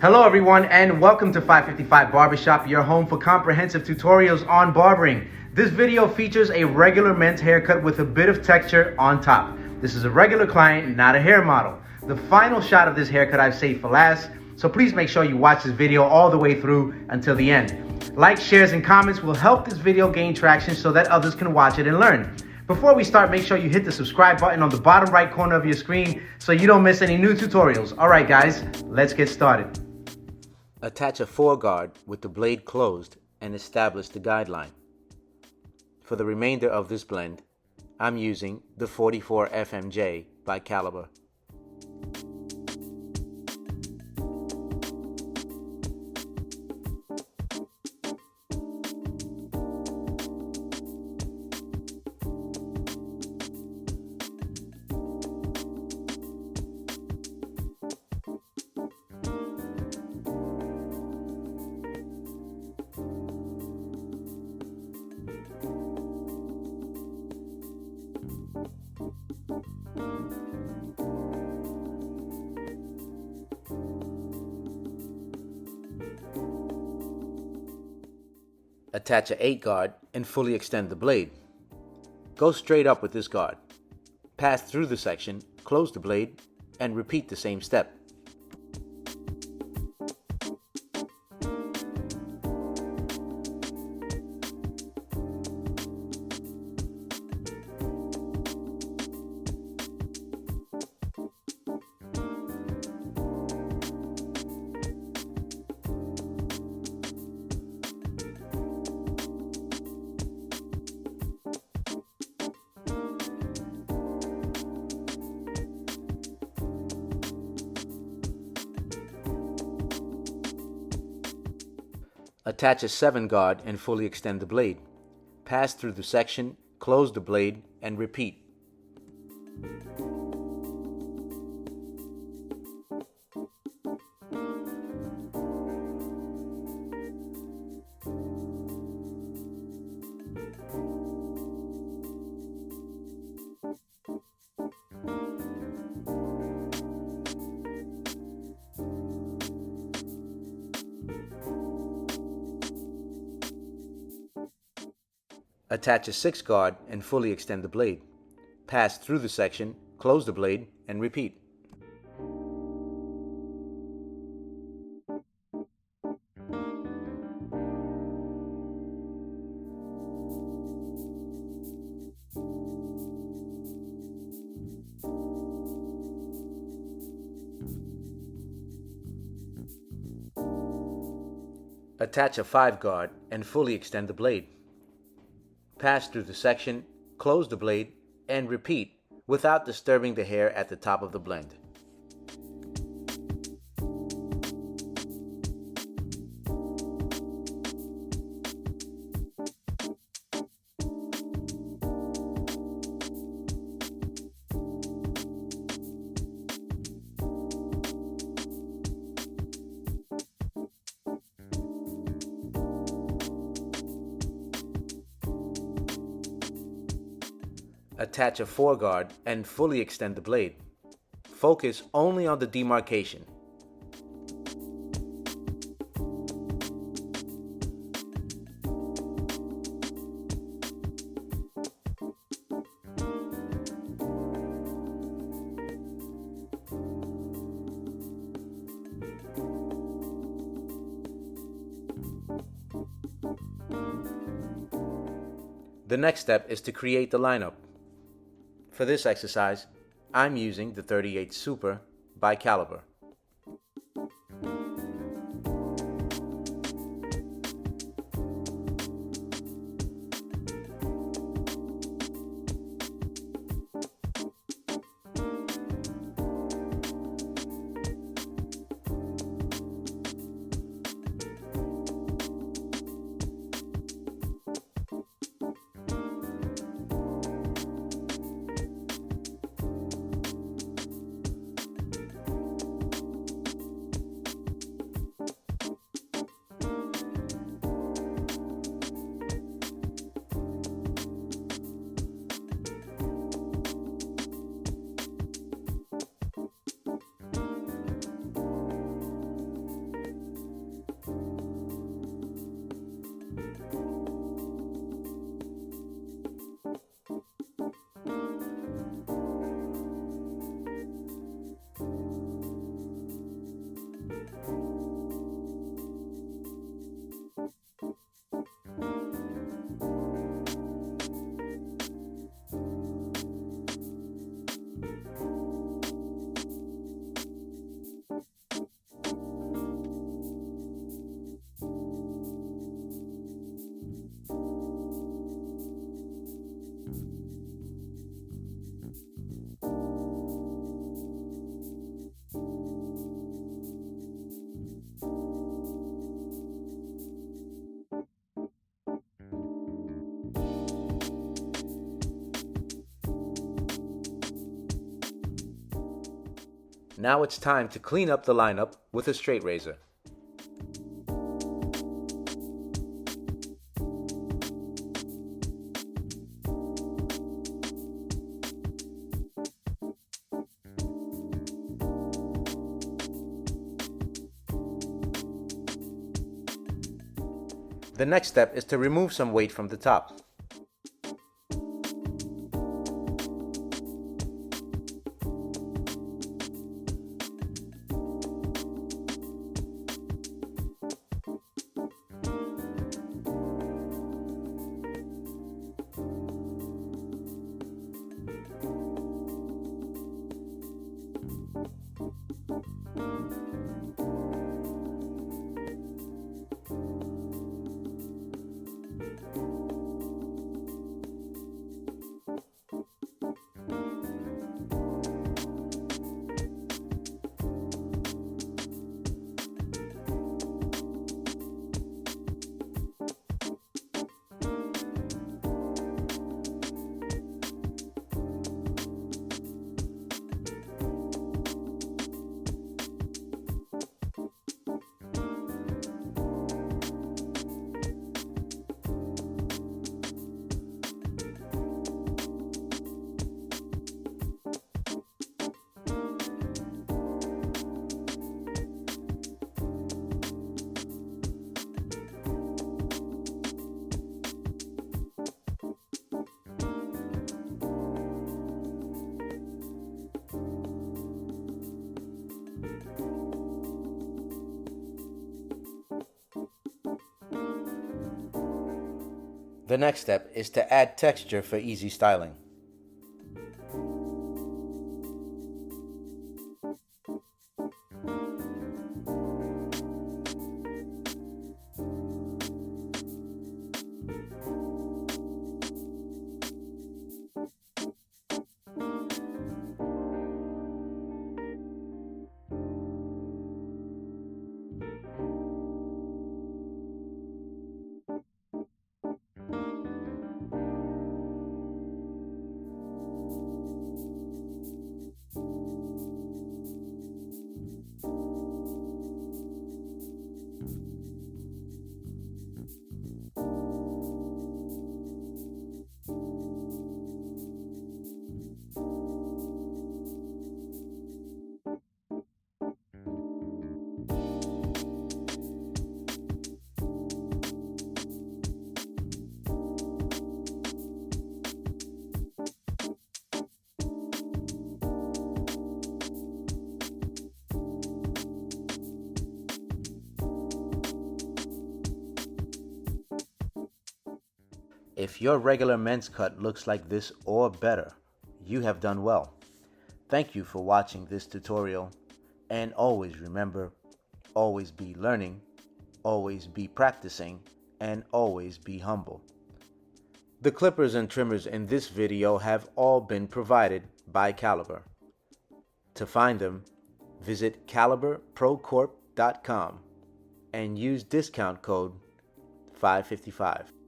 Hello everyone and welcome to 555 Barbershop, your home for comprehensive tutorials on barbering. This video features a regular men's haircut with a bit of texture on top. This is a regular client, not a hair model. The final shot of this haircut I've saved for last, so please make sure you watch this video all the way through until the end. Likes, shares, and comments will help this video gain traction so that others can watch it and learn. Before we start, make sure you hit the subscribe button on the bottom right corner of your screen so you don't miss any new tutorials. Alright guys, let's get started. Attach a foreguard with the blade closed and establish the guideline. For the remainder of this blend, I'm using the 44 FMJ by Caliber. Attach a 8 guard and fully extend the blade. Go straight up with this guard. Pass through the section, close the blade, and repeat the same step. Attach a 7 guard and fully extend the blade. Pass through the section, close the blade, and repeat. Attach a 6 guard and fully extend the blade. Pass through the section, close the blade, and repeat. Attach a 5 guard and fully extend the blade. Pass through the section, close the blade, and repeat without disturbing the hair at the top of the blend. Attach a foreguard and fully extend the blade. Focus only on the demarcation. The next step is to create the lineup. For this exercise, I'm using the 38 Super by Caliber. Now it's time to clean up the lineup with a straight razor. The next step is to remove some weight from the top. The next step is to add texture for easy styling. If your regular men's cut looks like this or better, you have done well. Thank you for watching this tutorial, and always remember, always be learning, always be practicing, and always be humble. The clippers and trimmers in this video have all been provided by Caliber. To find them, visit caliberprocorp.com and use discount code 555.